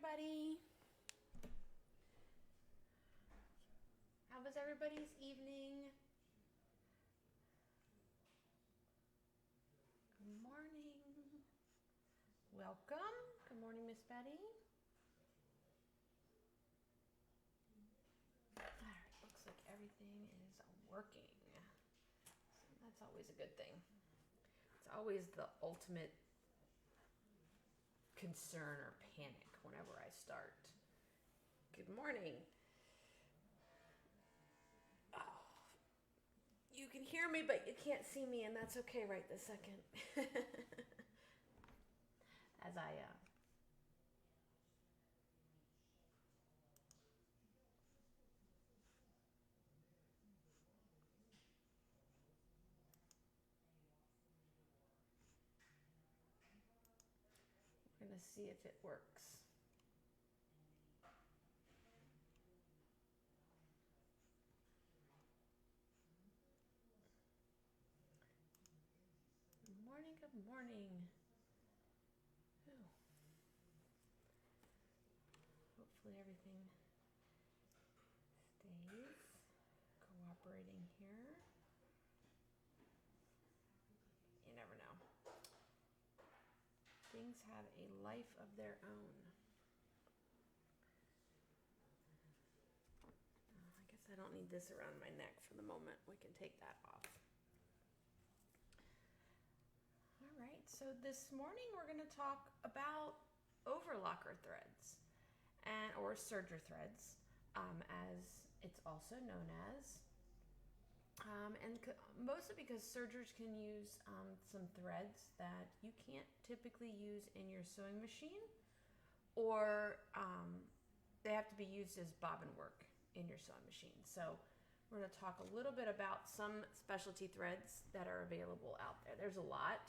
everybody. How was everybody's evening? Good morning. Welcome. Good morning, Miss Betty. All right, looks like everything is working. So that's always a good thing. It's always the ultimate concern or panic whenever I start. Good morning. Oh, you can hear me, but you can't see me, and that's okay right this second. As I we're gonna see if it works. Good morning, good morning. Ooh. Hopefully everything stays cooperating here. You never know. Things have a life of their own. I guess I don't need this around my neck for the moment. We can take that off. All right, so this morning we're going to talk about overlocker threads or serger threads, as it's also known as. Mostly because sergers can use some threads that you can't typically use in your sewing machine, or they have to be used as bobbin work in your sewing machine. So we're going to talk a little bit about some specialty threads that are available out there. There's a lot.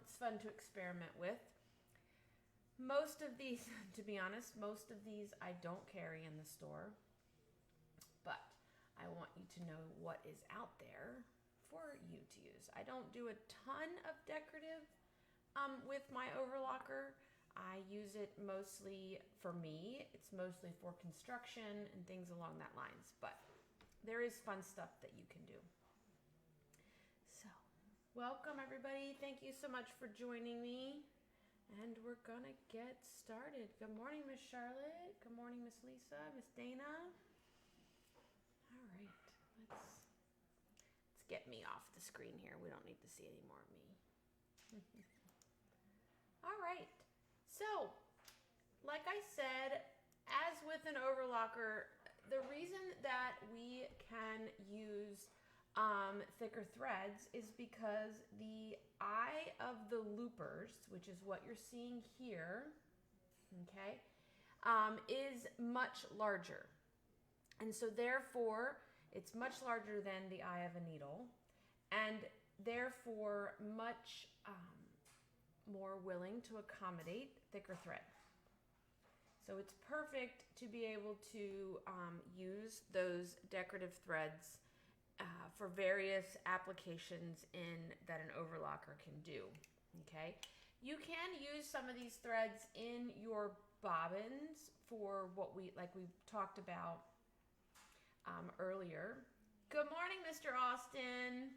It's fun to experiment with. Most of these, to be honest, I don't carry in the store, but I want you to know what is out there for you to use. I don't do a ton of decorative with my overlocker. I use it mostly for me. It's mostly for construction and things along that lines, but there is fun stuff that you can do. So, welcome everybody. Thank you so much for joining me. And we're gonna get started. Good morning, Miss Charlotte. Good morning, Miss Lisa, Miss Dana. All right, let's get me off the screen here. We don't need to see any more of me. All right, so like I said, as with an overlocker, the reason that we can use thicker threads is because the eye of the loopers, which is what you're seeing here, okay, is much larger. And so therefore, it's much larger than the eye of a needle, and therefore much more willing to accommodate thicker thread. So it's perfect to be able to use those decorative threads for various applications that an overlocker can do, okay? You can use some of these threads in your bobbins for what we talked about earlier. Good morning, Mr. Austin.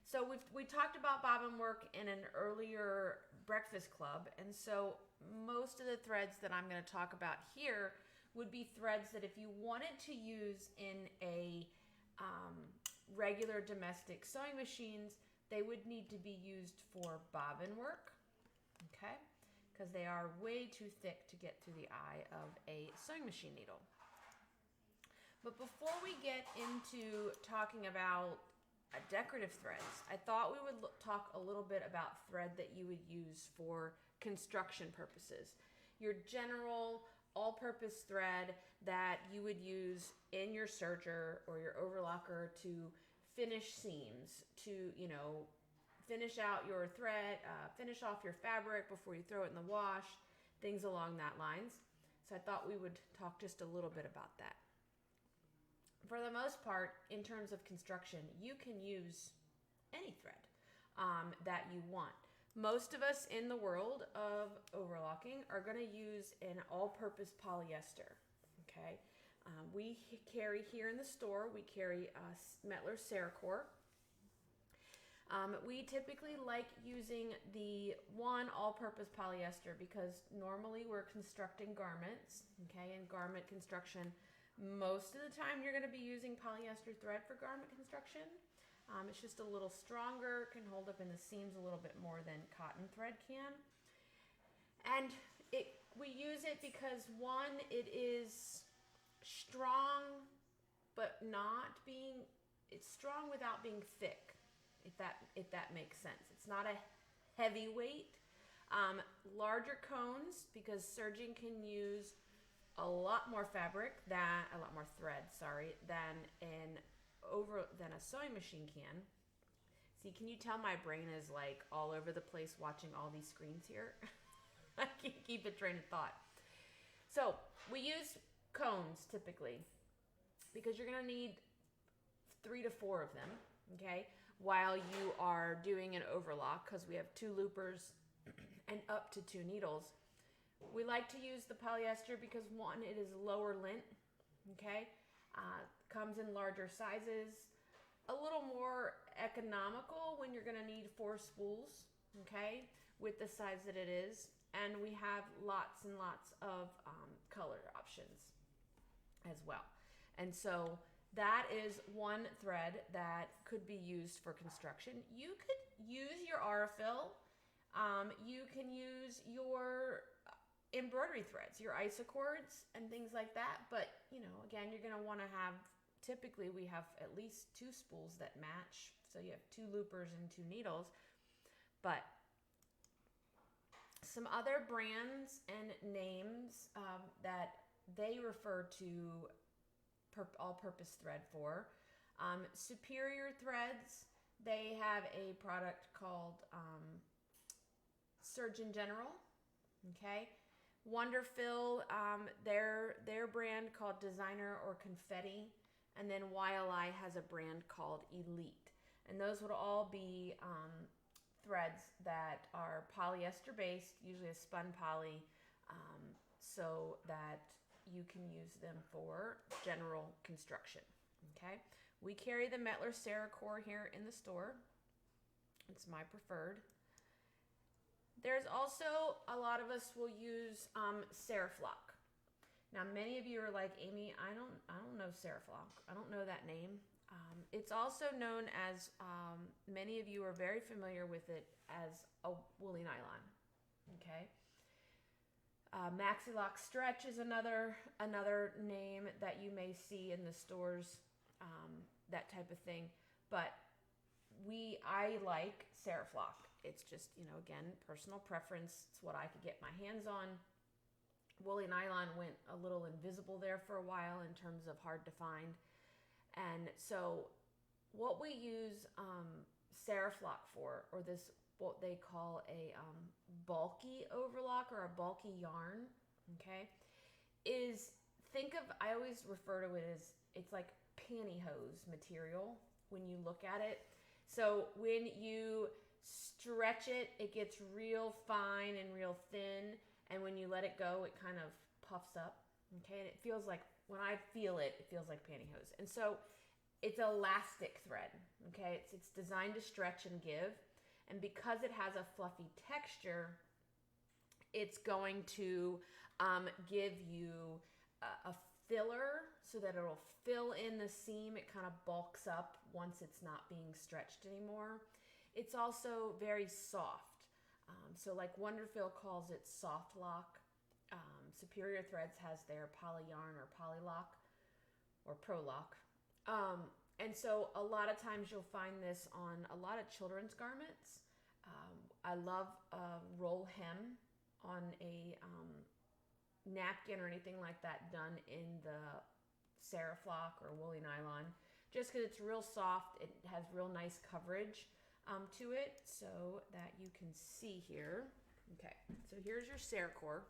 So we talked about bobbin work in an earlier breakfast club, and so most of the threads that I'm going to talk about here would be threads that if you wanted to use in a regular domestic sewing machines, they would need to be used for bobbin work, okay? Because they are way too thick to get through the eye of a sewing machine needle. But before we get into talking about decorative threads, I thought we would talk a little bit about thread that you would use for construction purposes. Your general all-purpose thread that you would use in your serger or your overlocker to finish seams, to, finish out your thread, finish off your fabric before you throw it in the wash, things along that lines. So I thought we would talk just a little bit about that. For the most part, in terms of construction, you can use any thread that you want. Most of us in the world of overlocking are going to use an all-purpose polyester, okay? We carry here in the store, we carry Mettler Seracore. We typically like using the one all-purpose polyester because normally we're constructing garments, okay? In garment construction, most of the time you're going to be using polyester thread for garment construction. It's just a little stronger, can hold up in the seams a little bit more than cotton thread can. And we use it because one, it is strong, but it's strong without being thick, if that makes sense. It's not a heavyweight. Larger cones, because serging can use a lot more thread, than a sewing machine can. See, can you tell my brain is like all over the place watching all these screens here? I can't keep a train of thought. So we use cones typically because you're going to need 3 to 4 of them, okay, while you are doing an overlock, because we have 2 loopers and up to 2 needles. We like to use the polyester because one, it is lower lint, okay, comes in larger sizes, a little more economical when you're going to need 4 spools, okay, with the size that it is, and we have lots and lots of color options as well. And so that is one thread that could be used for construction. You could use your Aurifil. You can use your embroidery threads, your isocords and things like that. But, you know, again, you're going to want to have, typically we have at least 2 spools that match. So you have 2 loopers and 2 needles. But some other brands and names that they refer to all-purpose thread for. Superior Threads, they have a product called Surgeon General, okay? Wonderfil, their brand called Designer or Confetti, and then YLI has a brand called Elite. And those would all be threads that are polyester based, usually a spun poly, so that you can use them for general construction, okay? We carry the Mettler Seracore here in the store. It's my preferred. There's also, a lot of us will use Seracore. Now, many of you are like, Amy, I don't know Seracore. I don't know that name. It's also known as, many of you are very familiar with it as a woolly nylon, okay? Maxi-Lock Stretch is another name that you may see in the stores, that type of thing. But I like Seracore. It's just, you know, again, personal preference. It's what I could get my hands on. Woolly nylon went a little invisible there for a while in terms of hard to find. And so what we use Seracore for, or this, what they call a bulky overlock or a bulky yarn, okay, is, I always refer to it as, it's like pantyhose material when you look at it. So when you stretch it, it gets real fine and real thin, and when you let it go, it kind of puffs up, okay, and it feels like, when I feel it, it feels like pantyhose. And so it's elastic thread, okay, it's designed to stretch and give. And because it has a fluffy texture, it's going to give you a filler so that it'll fill in the seam. It kind of bulks up once it's not being stretched anymore. It's also very soft. So like Wonderfil calls it soft lock. Superior Threads has their poly yarn or polylock or prolock. And so a lot of times you'll find this on a lot of children's garments. I love roll hem on a napkin or anything like that done in the Seracore or woolly nylon, just because it's real soft. It has real nice coverage to it, so that you can see here. Okay, so here's your Seracore.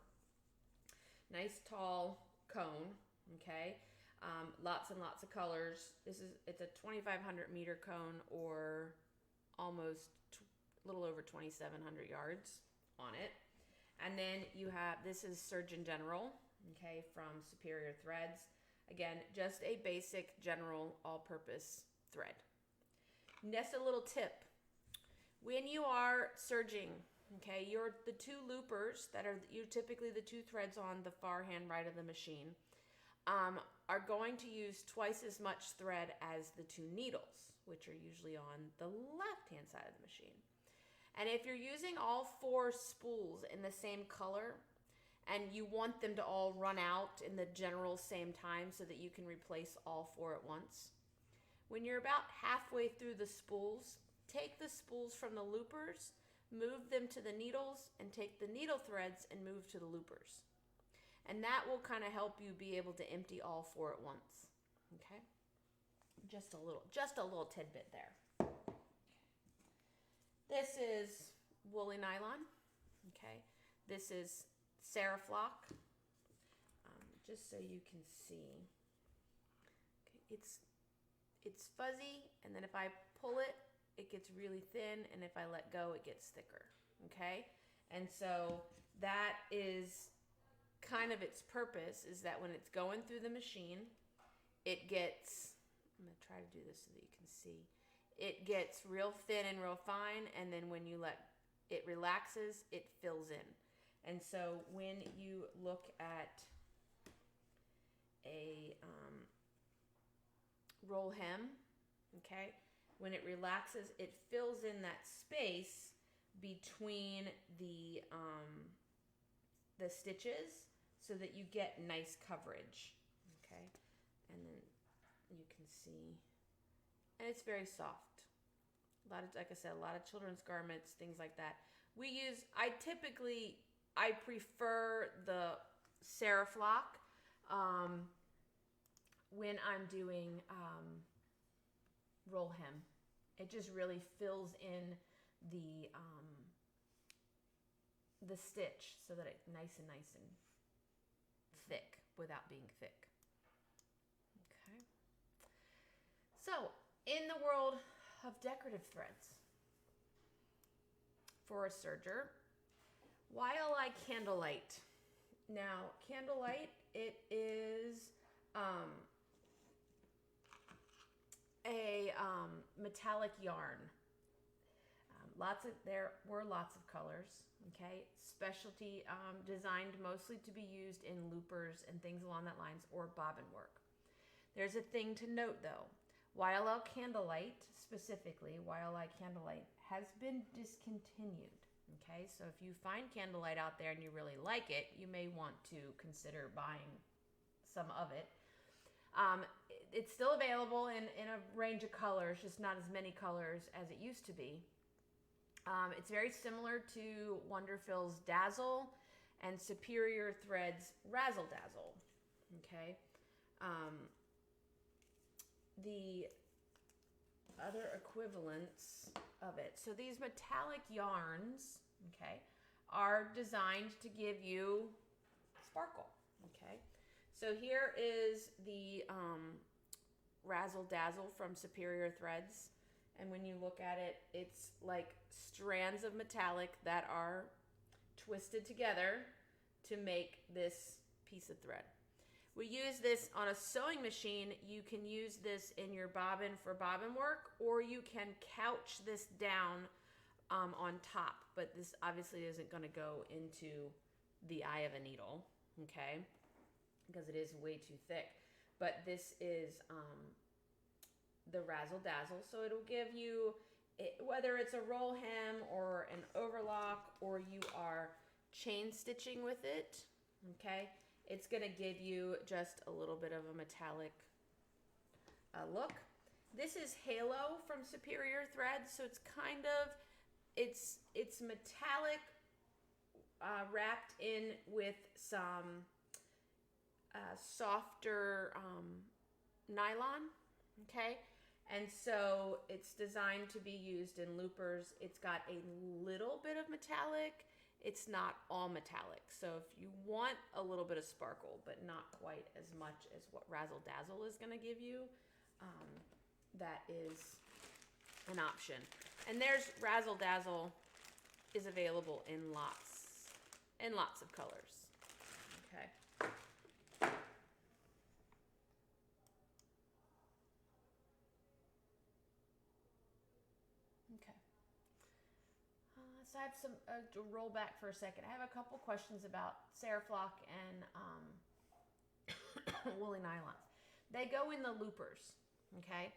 Nice tall cone, okay? Lots and lots of colors. It's a 2,500 meter cone, or almost little over 2,700 yards on it. And then you have, this is Surgeon General, okay, from Superior Threads. Again, just a basic general all-purpose thread. Just a little tip. When you are serging, okay, the two loopers that are typically the two threads on the far hand right of the machine are going to use twice as much thread as the two needles, which are usually on the left-hand side of the machine. And if you're using all 4 spools in the same color and you want them to all run out in the general same time so that you can replace all 4 at once, when you're about halfway through the spools, take the spools from the loopers, move them to the needles, and take the needle threads and move to the loopers. And that will kind of help you be able to empty all 4 at once. Okay? Just a little tidbit there. This is woolly nylon. Okay? This is Seracore. Just so you can see. Okay, it's fuzzy, and then if I pull it, it gets really thin, and if I let go, it gets thicker. Okay? And so that is kind of its purpose, is that when it's going through the machine, it gets, I'm going to try to do this so that you can see, it gets real thin and real fine, and then when you let it relaxes, it fills in. And so when you look at a roll hem, okay, when it relaxes, it fills in that space between the stitches so that you get nice coverage, okay? And then you can see, and it's very soft. A lot of, like I said, a lot of children's garments, things like that. I prefer the Seracore when I'm doing roll hem. It just really fills in the stitch so that it's nice and thick without being thick. Okay. So, in the world of decorative threads, for a serger, why I like Candlelight. Now, Candlelight, it is a metallic yarn. There were lots of colors, okay? Specialty, designed mostly to be used in loopers and things along that lines, or bobbin work. There's a thing to note though. YLL Candlelight, specifically, YLI Candlelight, has been discontinued, okay? So if you find Candlelight out there and you really like it, you may want to consider buying some of it. It's still available in a range of colors, just not as many colors as it used to be. It's very similar to Wonderfil's Dazzle and Superior Threads Razzle Dazzle, okay? The other equivalents of it. So these metallic yarns, okay, are designed to give you sparkle, okay? So here is the Razzle Dazzle from Superior Threads. And when you look at it, it's like strands of metallic that are twisted together to make this piece of thread. We use this on a sewing machine. You can use this in your bobbin for bobbin work, or you can couch this down on top. But this obviously isn't going to go into the eye of a needle, okay? Because it is way too thick. But this is the Razzle Dazzle, so it'll give you, whether it's a roll hem or an overlock, or you are chain stitching with it, okay, it's going to give you just a little bit of a metallic look. This is Halo from Superior Threads, so it's kind of, it's metallic wrapped in with some softer nylon, okay? And so it's designed to be used in loopers. It's got a little bit of metallic. It's not all metallic. So if you want a little bit of sparkle, but not quite as much as what Razzle Dazzle is going to give you, that is an option. And there's Razzle Dazzle is available in lots of colors. Okay. Okay. So I have some, to roll back for a second. I have a couple questions about Ceraflock and woolly nylons. They go in the loopers, okay?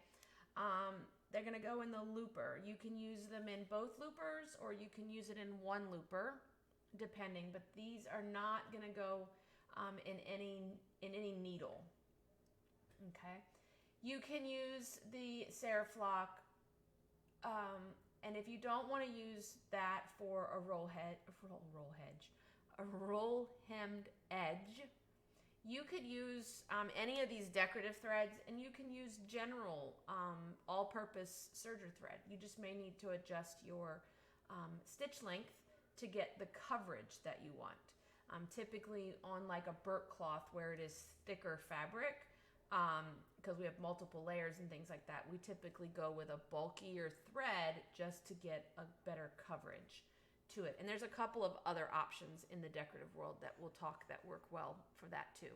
They're gonna go in the looper. You can use them in both loopers or you can use it in one looper, depending, but these are not gonna go in any needle, okay? You can use the Ceraflock, and if you don't want to use that for a roll hemmed edge, you could use any of these decorative threads, and you can use general all-purpose serger thread. You just may need to adjust your stitch length to get the coverage that you want. Typically on like a burnt cloth where it is thicker fabric, because we have multiple layers and things like that, we typically go with a bulkier thread just to get a better coverage to it. And there's a couple of other options in the decorative world that we'll talk that work well for that too.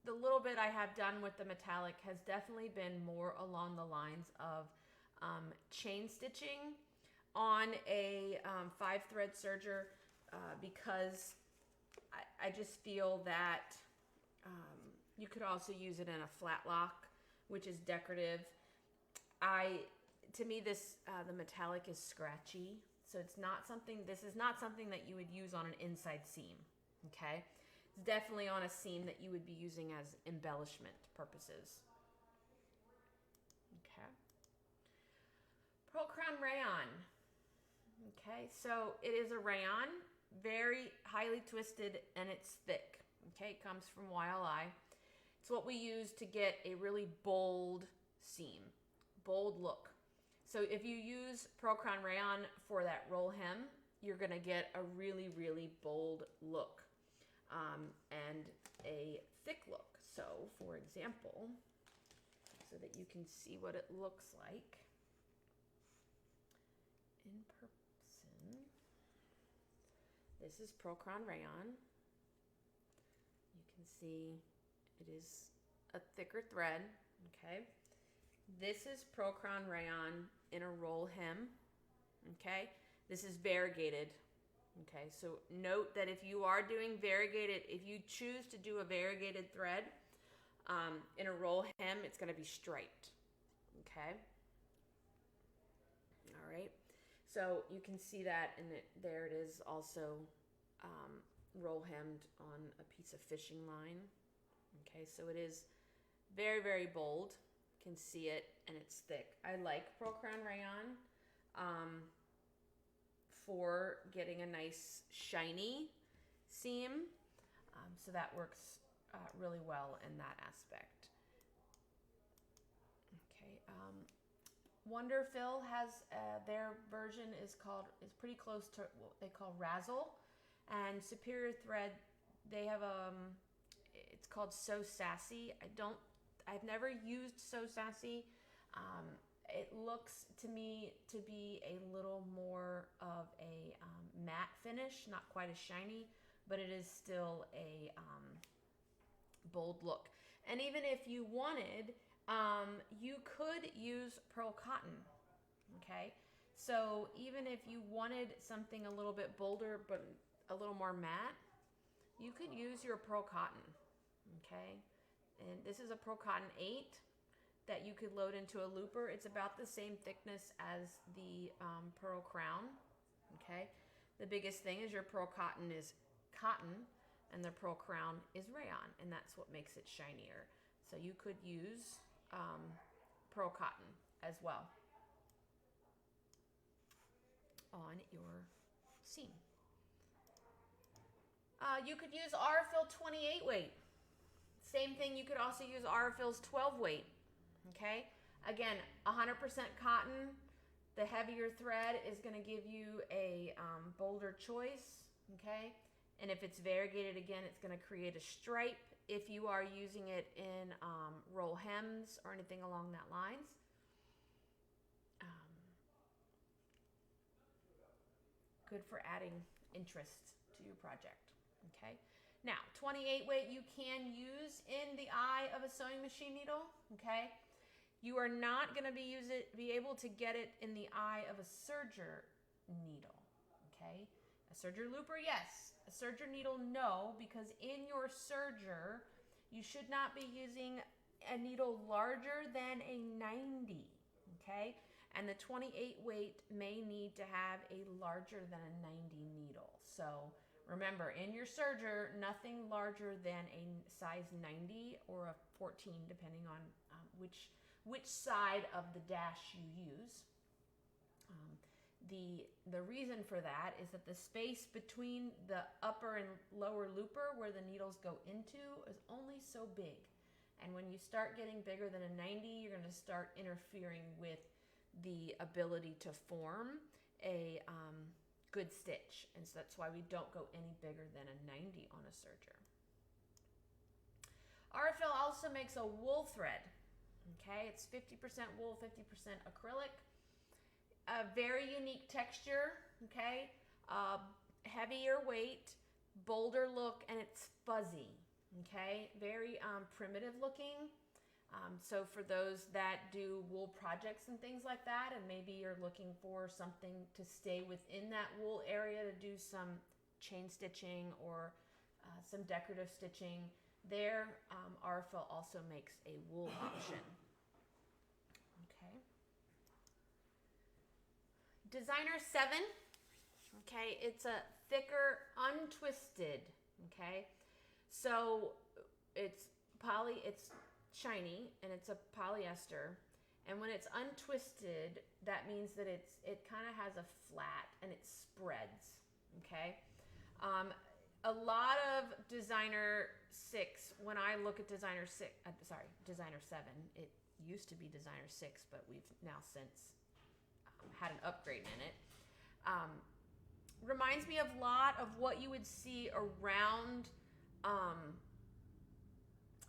The little bit I have done with the metallic has definitely been more along the lines of chain stitching on a 5-thread serger, because I just feel that you could also use it in a flat lock, which is decorative. To me, the metallic is scratchy, so this is not something that you would use on an inside seam, okay? It's definitely on a seam that you would be using as embellishment purposes. Okay. Pearl Crown Rayon. Okay, so it is a rayon, very highly twisted, and it's thick. Okay, it comes from YLI. It's what we use to get a really bold seam, bold look. So if you use Pearl Crown Rayon for that roll hem, you're gonna get a really, really bold look and a thick look. So for example, so that you can see what it looks like in person, this is Pearl Crown Rayon. You can see it is a thicker thread, okay? This is Pearl Crown Rayon in a roll hem, okay? This is variegated, okay? So note that if you are doing variegated, if you choose to do a variegated thread in a roll hem, it's gonna be striped, okay? All right, so you can see that, and there it is also roll hemmed on a piece of fishing line, okay? So it is very, very bold. Can see it, and it's thick. I like Pearl Crown Rayon for getting a nice shiny seam, so that works really well in that aspect. Okay, Wonderfill has their version is pretty close to what they call Razzle, and Superior Thread, they have it's called So Sassy. I've never used So Sassy. It looks to me to be a little more of a matte finish, not quite as shiny, but it is still a bold look. And even if you wanted, you could use pearl cotton, okay? So even if you wanted something a little bit bolder but a little more matte, you could use your pearl cotton, okay? And this is a Pearl Cotton 8 that you could load into a looper. It's about the same thickness as the Pearl Crown, okay? The biggest thing is your Pearl Cotton is cotton and the Pearl Crown is rayon, and that's what makes it shinier. So you could use Pearl Cotton as well on your seam. You could use Aurifil 28 weight. Same thing, you could also use Aurifil's 12 weight, okay? Again, 100% cotton. The heavier thread is gonna give you a bolder choice, okay? And if it's variegated, again, it's gonna create a stripe if you are using it in roll hems or anything along that lines. Good for adding interest to your project. Okay. Now, 28 weight you can use in the eye of a sewing machine needle. Okay. You are not going to be able to get it in the eye of a serger needle. Okay. A serger looper, yes. A serger needle, no, because in your serger, you should not be using a needle larger than a 90. Okay. And the 28 weight may need to have a larger than a 90 needle. So remember, in your serger, nothing larger than a size 90 or a 14, depending on which side of the dash you use. The reason for that is that the space between the upper and lower looper where the needles go into is only so big. And when you start getting bigger than a 90, you're going to start interfering with the ability to form a good stitch, and so that's why we don't go any bigger than a 90 on a serger. RFL also makes a wool thread. Okay, it's 50% wool, 50% acrylic. A very unique texture. Okay, heavier weight, bolder look, and it's fuzzy. Okay, very primitive looking. So for those that do wool projects and things like that, and maybe you're looking for something to stay within that wool area to do some chain stitching or some decorative stitching, there RFL also makes a wool option. Okay. Designer 7. Okay, it's a thicker untwisted. Okay, so it's shiny and it's a polyester, and when it's untwisted, that means that it kind of has a flat and it spreads. Okay, a lot of Designer 6, when I look at Designer 7, it used to be Designer 6, but we've now since had an upgrade in it. Reminds me a lot of what you would see around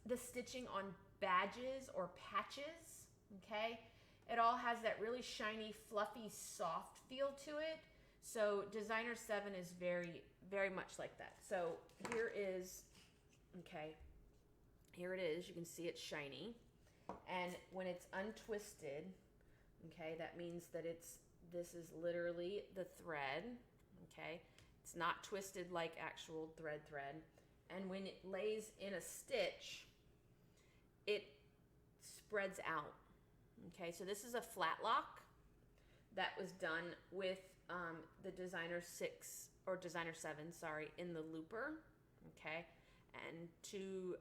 the stitching on badges or patches. Okay, it all has that really shiny, fluffy, soft feel to it. So Designer 7 is very, very much like that. So here it is. You can see it's shiny, and when it's untwisted, okay, that means that this is literally the thread. Okay, it's not twisted like actual thread, and when it lays in a stitch, it spreads out. Okay, so this is a flat lock that was done with the Designer 6 or Designer 7, sorry, in the looper. Okay, and two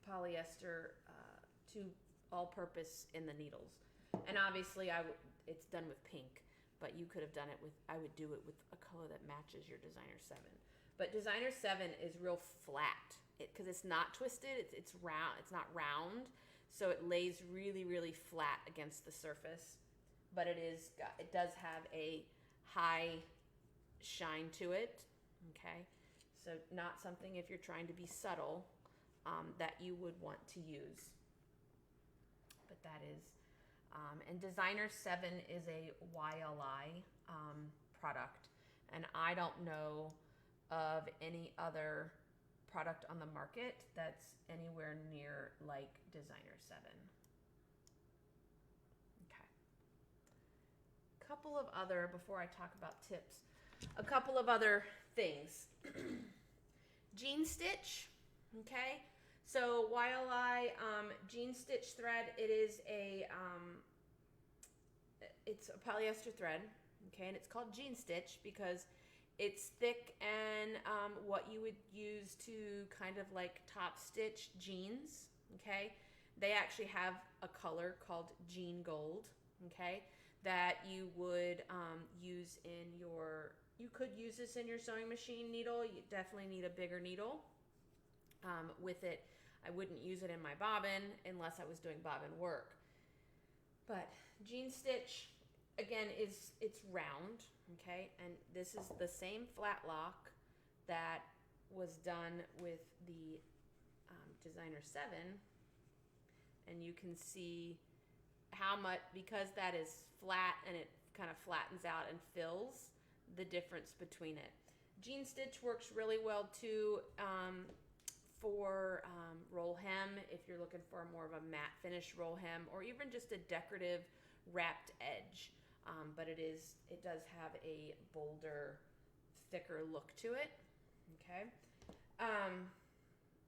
polyester, two all-purpose in the needles. And obviously, it's done with pink, but you could have done it with. I would do it with a color that matches your Designer 7. But Designer 7 is real flat because it's not twisted. It's round. It's not round, so it lays really, really flat against the surface. But it does have a high shine to it. Okay, so not something, if you're trying to be subtle, that you would want to use. But that is, and Designer 7 is a YLI product, and I don't know of any other product on the market that's anywhere near like Designer 7. Okay. Couple of other, before I talk about tips, a couple of other things. Jean stitch, okay? So YLI jean stitch thread, it's a polyester thread, okay? And it's called jean stitch because it's thick and what you would use to kind of like top stitch jeans, okay? They actually have a color called jean gold, okay? That you would use in your, you could use this in your sewing machine needle. You definitely need a bigger needle with it. I wouldn't use it in my bobbin unless I was doing bobbin work. But jean stitch, again, it's round, okay? And this is the same flat lock that was done with the Designer 7, and you can see how much, because that is flat and it kind of flattens out and fills, the difference between it. Jean stitch works really well too for roll hem, if you're looking for more of a matte finish roll hem, or even just a decorative wrapped edge. But it does have a bolder, thicker look to it. Okay.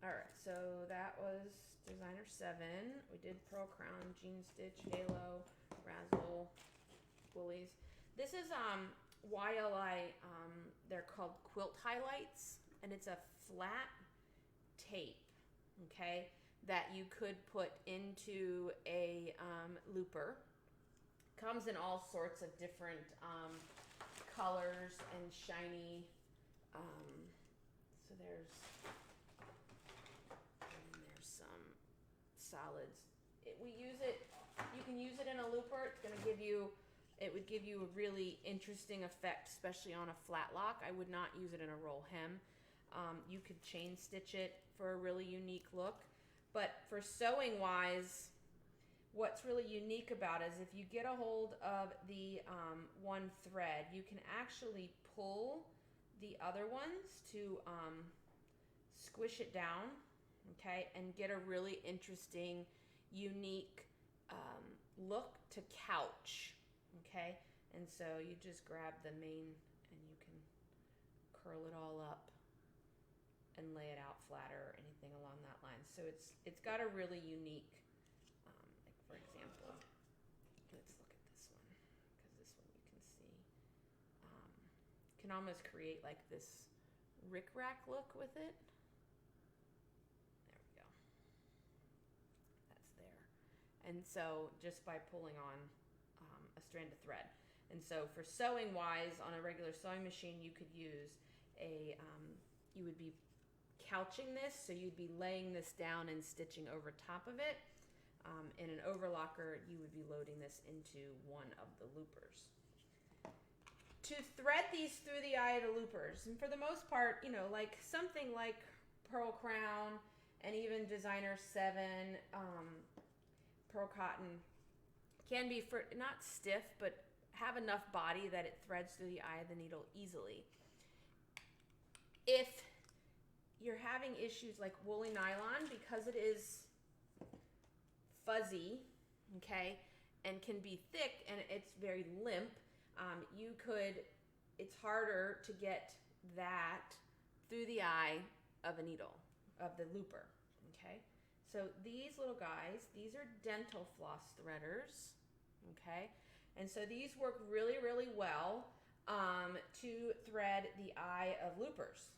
All right, so that was Designer 7. We did Pearl Crown, Jean Stitch, Halo, Razzle, Woolies. This is YLI, they're called quilt highlights, and it's a flat tape, okay, that you could put into a looper. Comes in all sorts of different colors and shiny. So there's some solids. We use it. You can use it in a looper. It's going to give you. It would give you a really interesting effect, especially on a flat lock. I would not use it in a roll hem. You could chain stitch it for a really unique look. But for sewing wise, what's really unique about it is if you get a hold of the one thread, you can actually pull the other ones to squish it down, okay, and get a really interesting, unique look to couch, okay? And so you just grab the main and you can curl it all up and lay it out flatter or anything along that line. So it's got a really unique, like for example, let's look at this one, because this one you can see, can almost create like this rickrack look with it. There we go. That's there. And so just by pulling on a strand of thread. And so for sewing wise, on a regular sewing machine, you could use you would be couching this, so you'd be laying this down and stitching over top of it. In an overlocker, you would be loading this into one of the loopers. To thread these through the eye of the loopers, and for the most part, you know, like something like Pearl Crown and even Designer 7, Pearl Cotton, can be not stiff, but have enough body that it threads through the eye of the needle easily. If you're having issues like woolly nylon, because it is fuzzy, okay, and can be thick and it's very limp, it's harder to get that through the eye of a needle, of the looper, okay? So these little guys, these are dental floss threaders, okay? And so these work really, really well to thread the eye of loopers,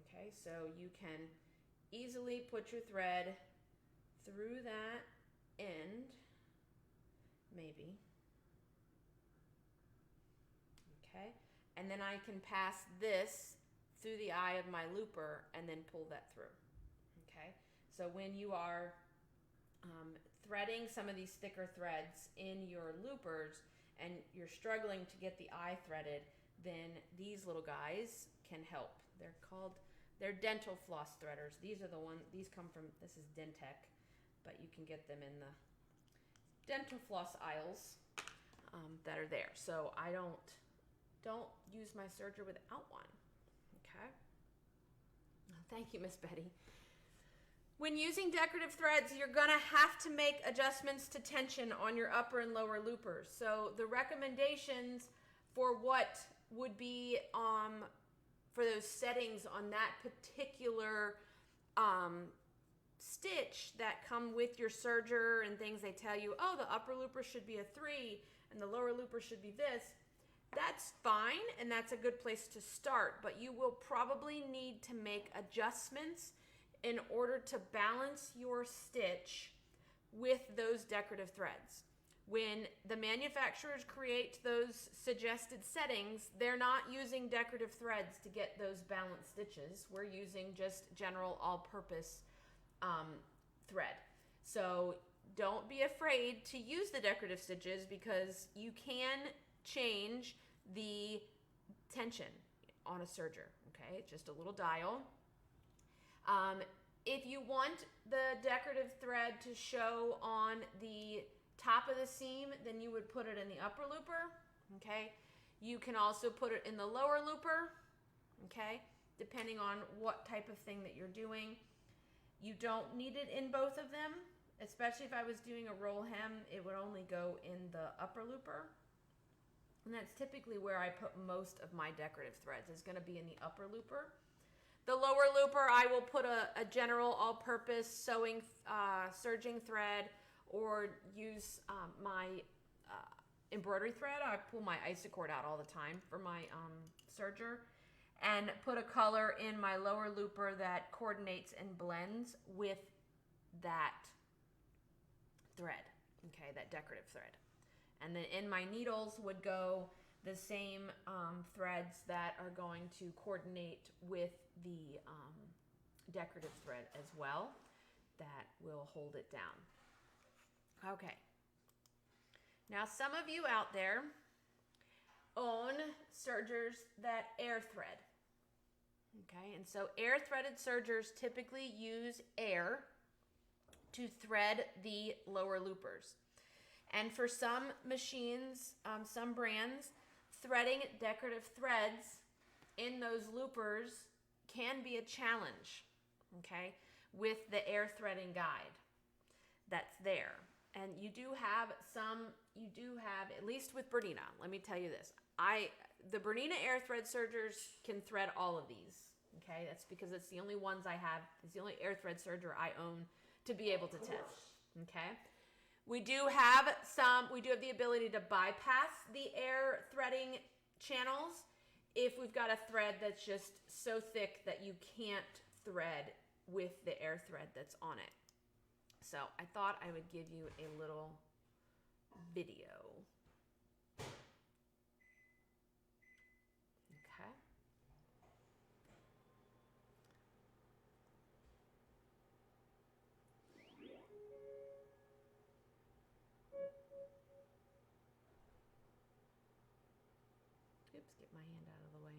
okay? So you can easily put your thread through that end, maybe, okay? And then I can pass this through the eye of my looper and then pull that through, okay? So when you are threading some of these thicker threads in your loopers and you're struggling to get the eye threaded, then these little guys can help. They're dental floss threaders. These are the ones, this is Dentec, but you can get them in the dental floss aisles that are there. So I don't use my serger without one, okay? Thank you, Miss Betty. When using decorative threads, you're gonna have to make adjustments to tension on your upper and lower loopers. So the recommendations for what would be for those settings on that particular stitch that come with your serger and things, they tell you, oh, the upper looper should be a 3 and the lower looper should be this. That's fine, and that's a good place to start, but you will probably need to make adjustments in order to balance your stitch with those decorative threads. When the manufacturers create those suggested settings, they're not using decorative threads to get those balanced stitches. We're using just general all-purpose thread. So don't be afraid to use the decorative stitches, because you can change the tension on a serger, okay? Just a little dial, If you want the decorative thread to show on the top of the seam, then you would put it in the upper looper, okay? You can also put it in the lower looper, okay? Depending on what type of thing that you're doing. You don't need it in both of them, especially if I was doing a roll hem, it would only go in the upper looper. And that's typically where I put most of my decorative threads, is gonna be in the upper looper. The lower looper, I will put a general all-purpose sewing, serging thread, or use my embroidery thread. I pull my Isacord out all the time for my serger, and put a color in my lower looper that coordinates and blends with that thread, okay, that decorative thread. And then in my needles would go the same threads that are going to coordinate with the decorative thread as well, that will hold it down. Okay. Now some of you out there own sergers that air thread. Okay, and so air threaded sergers typically use air to thread the lower loopers. And for some machines, some brands, threading decorative threads in those loopers can be a challenge, okay, with the air threading guide that's there. And you do have, at least with Bernina, let me tell you this, the Bernina air thread sergers can thread all of these, okay? That's because it's the only ones I have, it's the only air thread serger I own to be able to test, okay? We do have the ability to bypass the air threading channels if we've got a thread that's just so thick that you can't thread with the air thread that's on it. So I thought I would give you a little video. Okay. Oops, get my hand out of the way.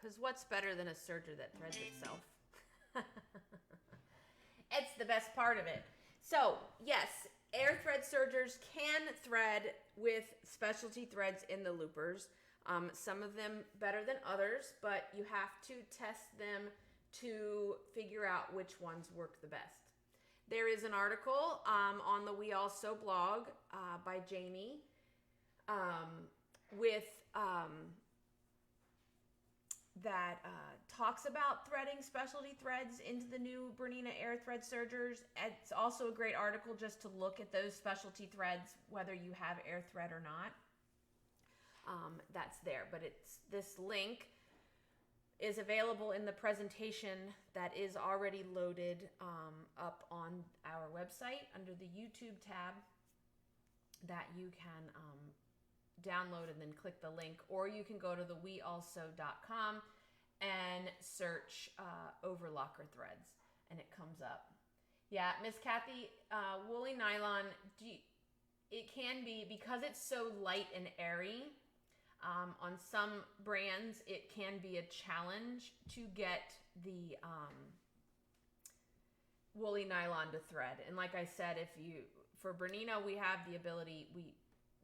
Because what's better than a serger that threads itself? It's the best part of it. So, yes, air thread sergers can thread with specialty threads in the loopers. Some of them better than others, but you have to test them to figure out which ones work the best. There is an article on the We All Sew blog by Jamie that talks about threading specialty threads into the new Bernina air thread sergers. It's also a great article just to look at those specialty threads, whether you have air thread or not. That's there, but this link is available in the presentation that is already loaded up on our website under the YouTube tab, that you can download and then click the link, or you can go to the weallsew.com and search Overlocker threads, and it comes up. Yeah, Miss Kathy, woolly nylon, it can be, because it's so light and airy, on some brands it can be a challenge to get the woolly nylon to thread. And like I said, for Bernina, we have the ability,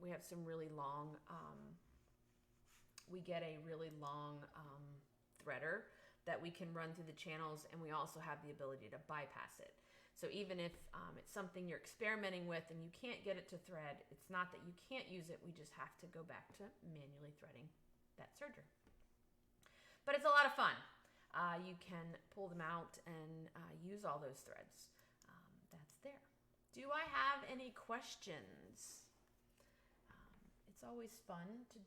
we have some really long, we get a really long threader that we can run through the channels, and we also have the ability to bypass it. So even if it's something you're experimenting with and you can't get it to thread, it's not that you can't use it, we just have to go back to manually threading that serger. But it's a lot of fun. You can pull them out and use all those threads. That's there. Do I have any questions? It's it's always fun to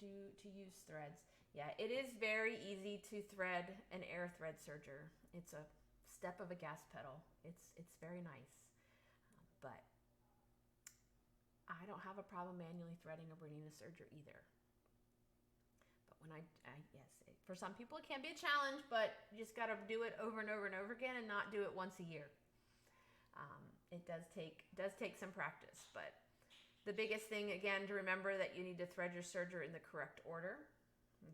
use threads. Yeah, it is very easy to thread an air thread serger. It's a step of a gas pedal. It's very nice, but I don't have a problem manually threading a Bernina serger either. But when yes, for some people it can be a challenge, but you just got to do it over and over and over again and not do it once a year. It does take some practice, but the biggest thing again to remember that you need to thread your serger in the correct order.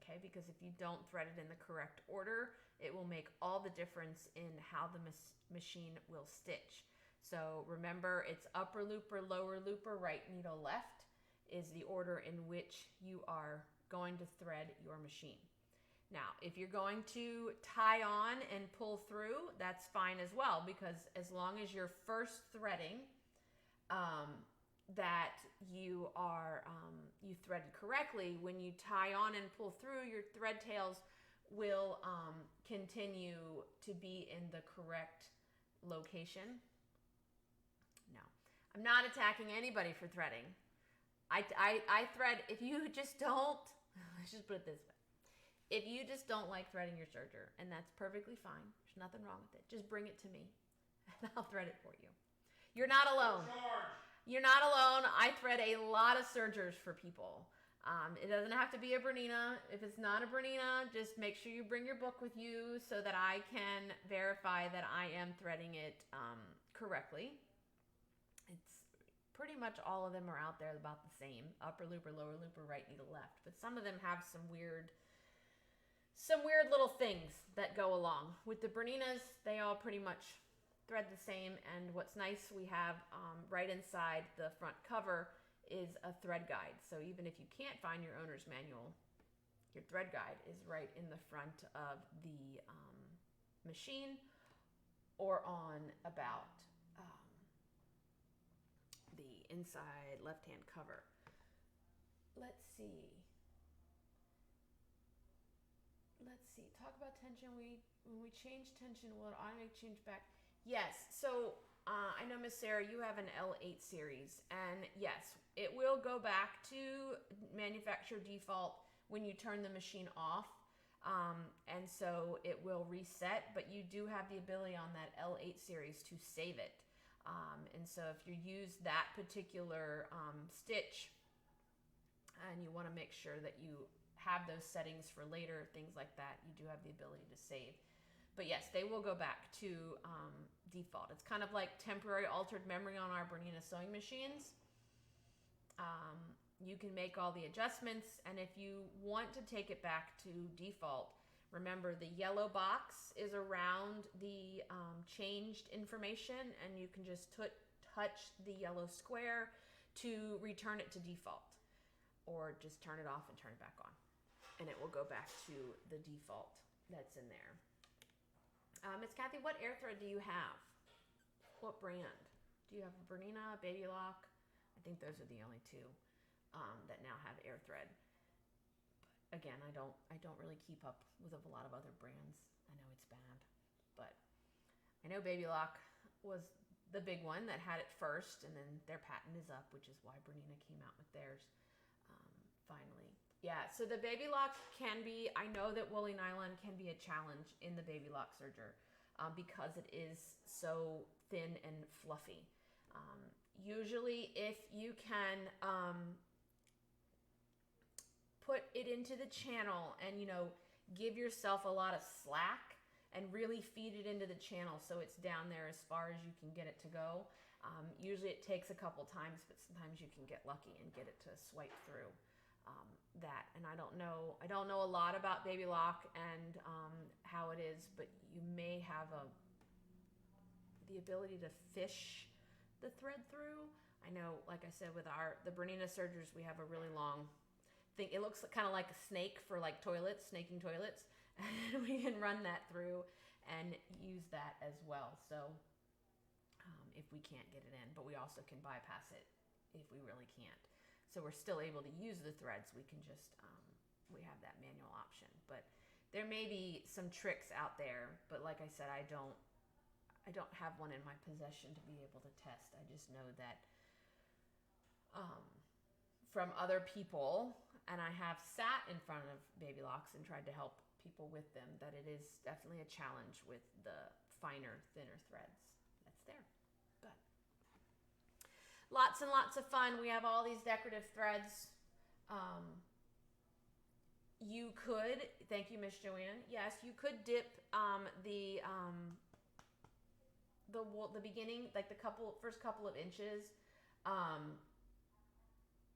Okay, because if you don't thread it in the correct order, it will make all the difference in how the machine will stitch. So remember, it's upper looper, lower looper, right needle, left is the order in which you are going to thread your machine. Now, if you're going to tie on and pull through, that's fine as well, because as long as you're first threading, that you are you threaded correctly, when you tie on and pull through, your thread tails will continue to be in the correct location. No, I'm not attacking anybody for threading. I thread. If you just don't, let's just put it this way. If you just don't like threading your serger, and that's perfectly fine, there's nothing wrong with it. Just bring it to me, and I'll thread it for you. You're not alone. You're not alone. I thread a lot of sergers for people. It doesn't have to be a Bernina. If it's not a Bernina, just make sure you bring your book with you so that I can verify that I am threading it correctly. It's pretty much all of them are out there about the same. Upper looper, lower looper, right needle, left. But some of them have some weird little things that go along. With the Berninas, they all pretty much thread the same, and what's nice, we have right inside the front cover is a thread guide. So even if you can't find your owner's manual, your thread guide is right in the front of the machine or on about the inside left-hand cover. Let's see. Talk about tension. When we change tension, will it automatically change back? Yes. So I know, Miss Sarah, you have an L8 series, and yes, it will go back to manufacturer default when you turn the machine off, and so it will reset. But you do have the ability on that L8 series to save it, and so if you use that particular stitch, and you want to make sure that you have those settings for later, things like that, you do have the ability to save. But yes, they will go back to default. It's kind of like temporary altered memory on our Bernina sewing machines. You can make all the adjustments, and if you want to take it back to default, remember the yellow box is around the changed information, and you can just touch the yellow square to return it to default, or just turn it off and turn it back on, and it will go back to the default that's in there. Miss Kathy, what air thread do you have? What brand? Do you have a Bernina, Baby Lock? I think those are the only two that now have air thread. But again, I don't really keep up with a lot of other brands. I know it's bad, but I know Baby Lock was the big one that had it first, and then their patent is up, which is why Bernina came out with theirs finally. Yeah, so the Baby Lock can be, I know that woolly nylon can be a challenge in the Baby Lock serger because it is so thin and fluffy. Usually if you can put it into the channel and, give yourself a lot of slack and really feed it into the channel so it's down there as far as you can get it to go. Usually it takes a couple times, but sometimes you can get lucky and get it to swipe through. That, and I don't know a lot about Baby Lock and how it is, but you may have the ability to fish the thread through. I know, like I said, with the Bernina sergers, we have a really long thing. It looks kind of like a snake for like toilets, snaking toilets, and we can run that through and use that as well. So if we can't get it in, but we also can bypass it if we really can't. So we're still able to use the threads. We can just, we have that manual option. But there may be some tricks out there. But like I said, I don't have one in my possession to be able to test. I just know that from other people, and I have sat in front of baby locks and tried to help people with them, that it is definitely a challenge with the finer, thinner threads that's there. But lots and lots of fun. We have all these decorative threads. You could, thank you, Miss Joanne. Yes, you could dip the beginning, like the first couple of inches,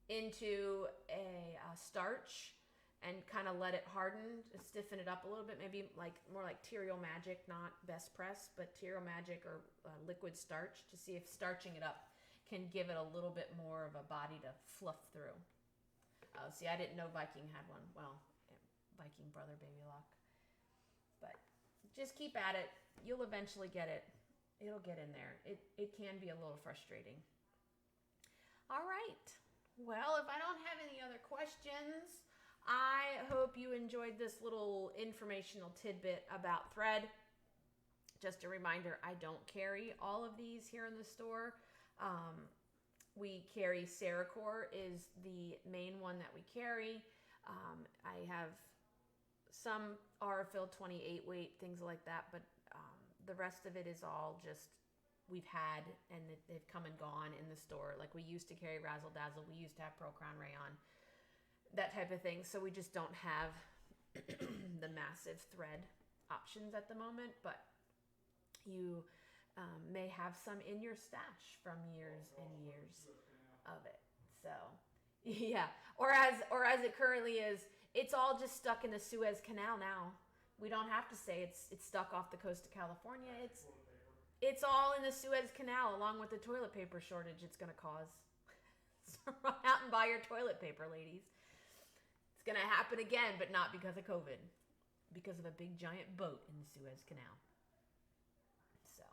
into a starch and kind of let it harden, stiffen it up a little bit, maybe like more like Terrio Magic, not Best Press, but Terrio Magic or liquid starch, to see if starching it up can give it a little bit more of a body to fluff through. See, I didn't know Viking had one. Well, Viking brother baby lock. But just keep at it. You'll eventually get it. It'll get in there. It can be a little frustrating. All right. Well, if I don't have any other questions, I hope you enjoyed this little informational tidbit about thread. Just a reminder, I don't carry all of these here in the store. We carry Seracore is the main one that we carry. I have some Aurifil 28 weight, things like that, but the rest of it is all just we've had, and they've come and gone in the store. Like we used to carry Razzle Dazzle, we used to have Crown Rayon, that type of thing. So we just don't have the massive thread options at the moment, but you may have some in your stash from years and years of it. So yeah, or as it currently is, it's all just stuck in the Suez Canal now. We don't have to say it's stuck off the coast of California. It's all in the Suez Canal, along with the toilet paper shortage it's going to cause. So run out and buy your toilet paper, ladies. It's going to happen again, but not because of COVID. Because of a big giant boat in the Suez Canal. So,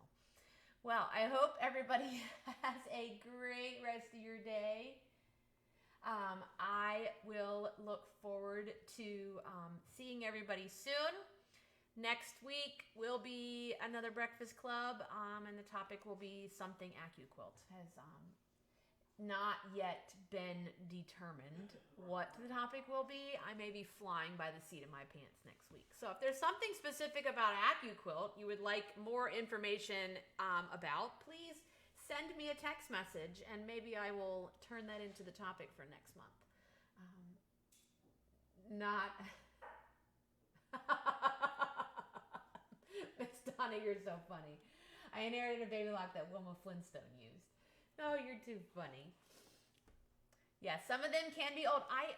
well, I hope everybody has a great rest of your day. I will look forward to seeing everybody soon. Next week will be another breakfast club, and the topic will be something AccuQuilt. Has not yet been determined what the topic will be. I may be flying by the seat of my pants next week. So if there's something specific about AccuQuilt you would like more information about, please send me a text message, and maybe I will turn that into the topic for next month. Not... Miss Donna, you're so funny. I inherited a baby lock that Wilma Flintstone used. Oh, you're too funny. Yeah, some of them can be old. I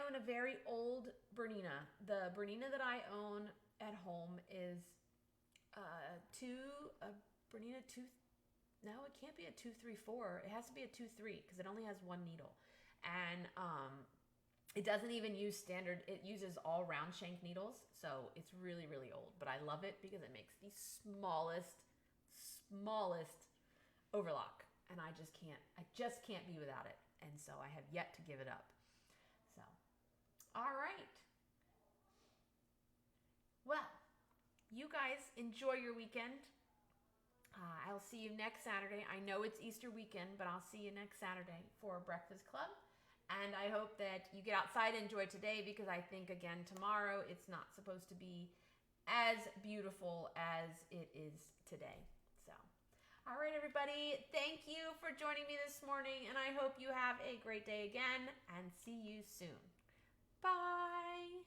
own a very old Bernina. The Bernina that I own at home is Bernina 2. No, it can't be a 234. It has to be a 23 because it only has one needle, and it doesn't even use standard. It uses all round shank needles, so it's really, really old. But I love it because it makes the smallest overlock, and I just can't be without it. And so I have yet to give it up. So, all right. Well, you guys enjoy your weekend. I'll see you next Saturday. I know it's Easter weekend, but I'll see you next Saturday for Breakfast Club. And I hope that you get outside and enjoy today, because I think, again, tomorrow it's not supposed to be as beautiful as it is today. So, all right, everybody. Thank you for joining me this morning, and I hope you have a great day again, and see you soon. Bye.